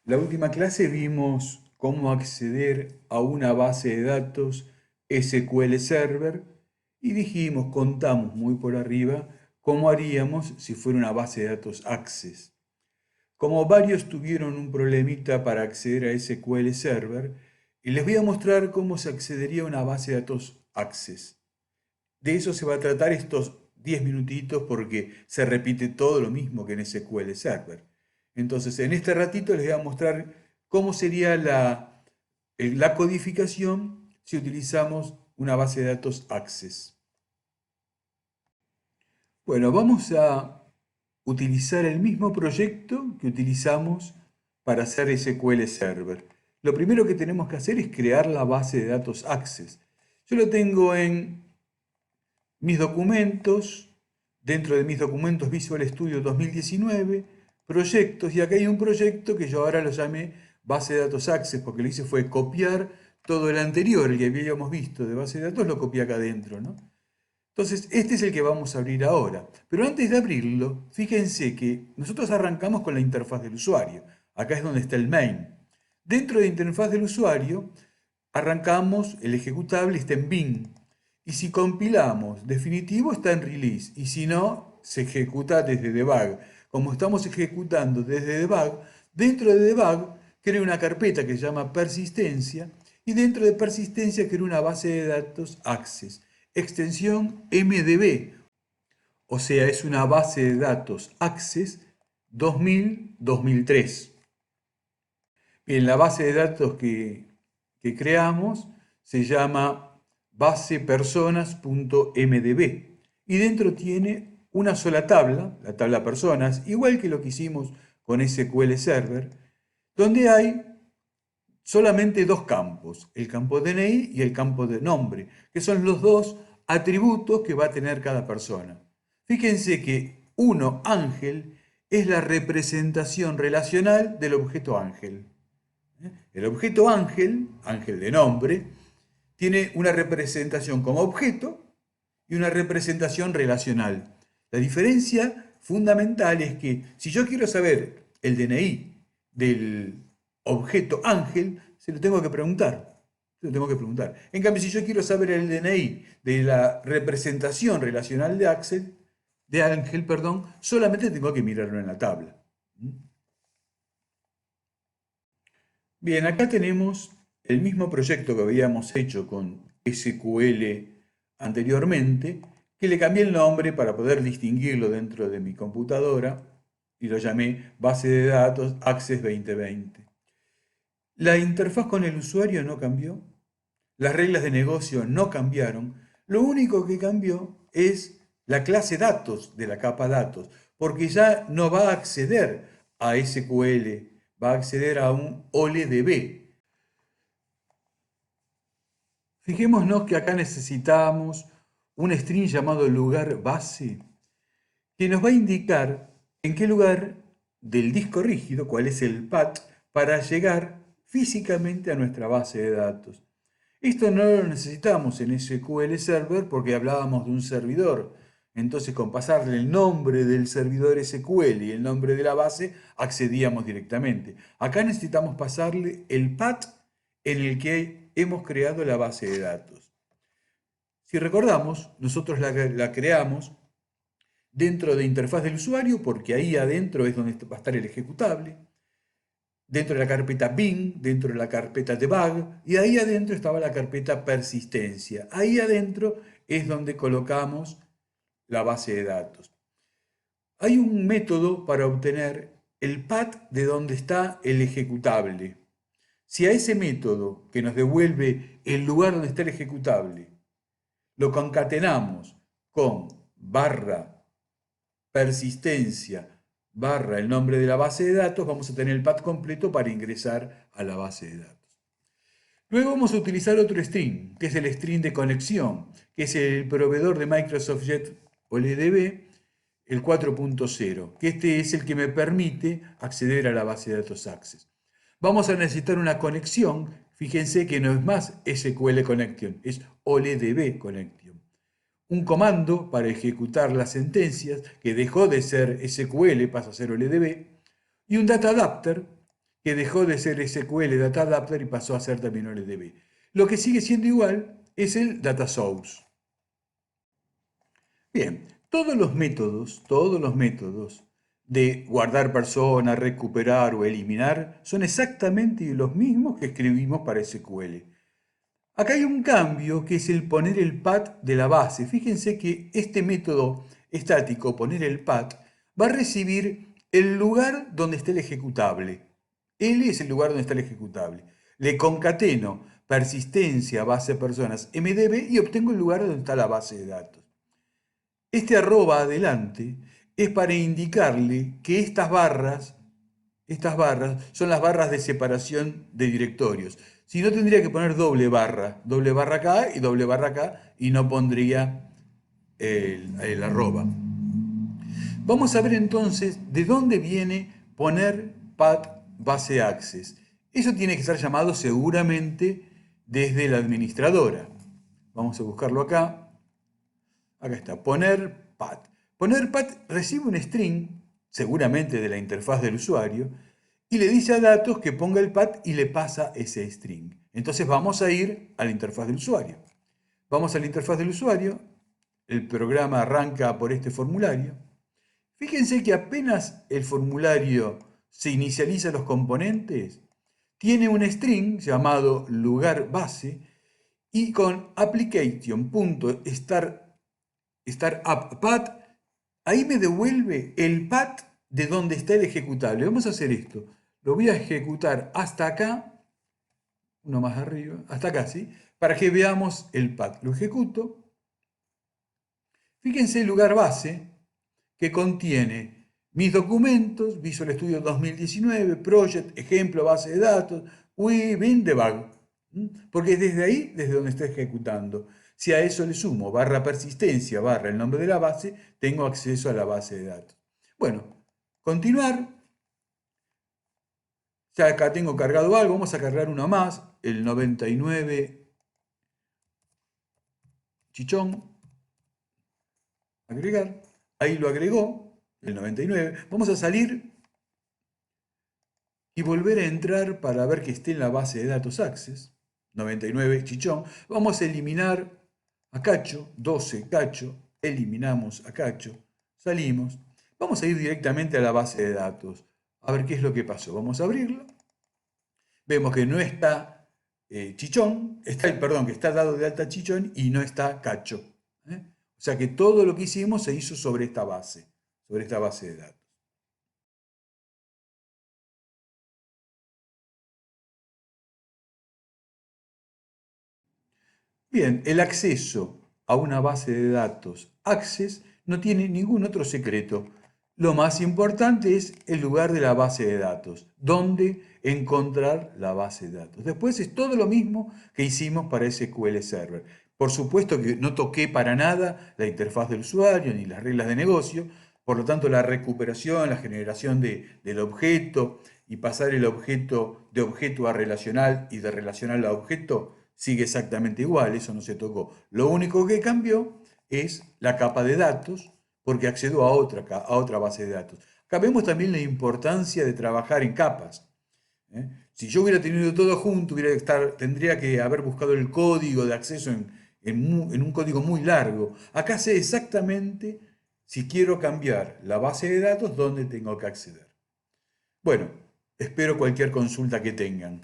La última clase vimos cómo acceder a una base de datos SQL Server y dijimos, contamos muy por arriba, cómo haríamos si fuera una base de datos Access. Como varios tuvieron un problemita para acceder a SQL Server, y les voy a mostrar cómo se accedería a una base de datos Access. De eso se va a tratar estos 10 minutitos porque se repite todo lo mismo que en SQL Server. Entonces, en este ratito les voy a mostrar cómo sería la codificación si utilizamos una base de datos Access. Bueno, vamos a utilizar el mismo proyecto que utilizamos para hacer SQL Server. Lo primero que tenemos que hacer es crear la base de datos Access. Yo lo tengo en mis documentos, dentro de mis documentos Visual Studio 2019, proyectos, y acá hay un proyecto que yo ahora lo llamé base de datos Access, porque lo hice fue copiar todo el anterior, el que habíamos visto de base de datos, lo copié acá adentro, ¿no? Entonces, este es el que vamos a abrir ahora. Pero antes de abrirlo, fíjense que nosotros arrancamos con la interfaz del usuario. Acá es donde está el main. Dentro de la interfaz del usuario, arrancamos, el ejecutable está en bin. Y si compilamos, definitivo está en release. Y si no, se ejecuta desde debug. Como estamos ejecutando desde debug, dentro de debug creo una carpeta que se llama persistencia. Y dentro de persistencia creo una base de datos access. Extensión MDB. O sea, es una base de datos access 2000-2003. Bien, la base de datos que creamos se llama basepersonas.mdb y dentro tiene una sola tabla, la tabla personas, igual que lo que hicimos con SQL Server, donde hay solamente dos campos, el campo DNI y el campo de nombre, que son los dos atributos que va a tener cada persona. Fíjense que uno, Ángel, es la representación relacional del objeto Ángel. El objeto ángel, ángel de nombre, tiene una representación como objeto y una representación relacional. La diferencia fundamental es que si yo quiero saber el DNI del objeto ángel, se lo tengo que preguntar. Se lo tengo que preguntar. En cambio, si yo quiero saber el DNI de la representación relacional de ángel, solamente tengo que mirarlo en la tabla. Bien, acá tenemos el mismo proyecto que habíamos hecho con SQL anteriormente, que le cambié el nombre para poder distinguirlo dentro de mi computadora y lo llamé Base de Datos Access 2020. La interfaz con el usuario no cambió, las reglas de negocio no cambiaron, lo único que cambió es la clase datos de la capa datos, porque ya no va a acceder a SQL, va a acceder a un OLEDB. Fijémonos que acá necesitamos un string llamado lugar base que nos va a indicar en qué lugar del disco rígido, cuál es el path, para llegar físicamente a nuestra base de datos. Esto no lo necesitamos en SQL Server porque hablábamos de un servidor. Entonces, con pasarle el nombre del servidor SQL y el nombre de la base, accedíamos directamente. Acá necesitamos pasarle el path en el que hemos creado la base de datos. Si recordamos, nosotros la creamos dentro de interfaz del usuario, porque ahí adentro es donde va a estar el ejecutable, dentro de la carpeta bin, dentro de la carpeta debug, y ahí adentro estaba la carpeta persistencia. Ahí adentro es donde colocamos la base de datos. Hay un método para obtener el path de donde está el ejecutable. Si a ese método que nos devuelve el lugar donde está el ejecutable lo concatenamos con barra persistencia barra el nombre de la base de datos, vamos a tener el path completo para ingresar a la base de datos. Luego vamos a utilizar otro string, que es el string de conexión, que es el proveedor de Microsoft Jet OLEDB, el 4.0, que este es el que me permite acceder a la base de datos Access. Vamos a necesitar una conexión, fíjense que no es más SQL Connection, es OLEDB Connection. Un comando para ejecutar las sentencias, que dejó de ser SQL, pasa a ser OLEDB, y un data adapter, que dejó de ser SQL Data Adapter y pasó a ser también OLDB. Lo que sigue siendo igual es el Data Source. Bien, todos los métodos de guardar personas, recuperar o eliminar son exactamente los mismos que escribimos para SQL. Acá hay un cambio que es el poner el path de la base. Fíjense que este método estático, poner el path, va a recibir el lugar donde está el ejecutable. L es el lugar donde está el ejecutable. Le concateno persistencia base personas mdb y obtengo el lugar donde está la base de datos. Este arroba adelante es para indicarle que estas barras son las barras de separación de directorios. Si no, tendría que poner doble barra acá y doble barra acá, y no pondría el arroba. Vamos a ver entonces de dónde viene poner path base access. Eso tiene que ser llamado seguramente desde la administradora. Vamos a buscarlo acá. Acá está, poner path. Poner path recibe un string, seguramente de la interfaz del usuario, y le dice a datos que ponga el path y le pasa ese string. Entonces vamos a ir a la interfaz del usuario. Vamos a la interfaz del usuario, el programa arranca por este formulario. Fíjense que apenas el formulario se inicializa los componentes, tiene un string llamado lugar base y con application.startupPath, ahí me devuelve el path de donde está el ejecutable. Vamos a hacer esto. Lo voy a ejecutar hasta acá, uno más arriba, hasta acá, ¿sí? Para que veamos el path. Lo ejecuto. Fíjense el lugar base que contiene mis documentos, Visual Studio 2019, Project, ejemplo, base de datos, UI, bin, debug. Porque es desde ahí, desde donde está ejecutando. Si a eso le sumo barra persistencia, barra el nombre de la base, tengo acceso a la base de datos. Bueno, continuar. Ya acá tengo cargado algo, vamos a cargar uno más, el 99 chichón. Agregar. Ahí lo agregó, el 99. Vamos a salir y volver a entrar para ver que esté en la base de datos Access. 99 chichón. Vamos a eliminar a Cacho, 12 Cacho. Eliminamos a Cacho. Salimos. Vamos a ir directamente a la base de datos. A ver qué es lo que pasó. Vamos a abrirlo. Vemos que no está Chichón, perdón, que está dado de alta Chichón y no está Cacho. O sea que todo lo que hicimos se hizo sobre esta base de datos. Bien, el acceso a una base de datos Access no tiene ningún otro secreto. Lo más importante es el lugar de la base de datos, dónde encontrar la base de datos. Después es todo lo mismo que hicimos para SQL Server. Por supuesto que no toqué para nada la interfaz del usuario ni las reglas de negocio, por lo tanto la recuperación, la generación del objeto y pasar el objeto de objeto a relacional y de relacional a objeto sigue exactamente igual, eso no se tocó. Lo único que cambió es la capa de datos, porque accedo a otra base de datos. Acá vemos también la importancia de trabajar en capas. Si yo hubiera tenido todo junto, tendría que haber buscado el código de acceso en un código muy largo. Acá sé exactamente si quiero cambiar la base de datos, dónde tengo que acceder. Bueno, espero cualquier consulta que tengan.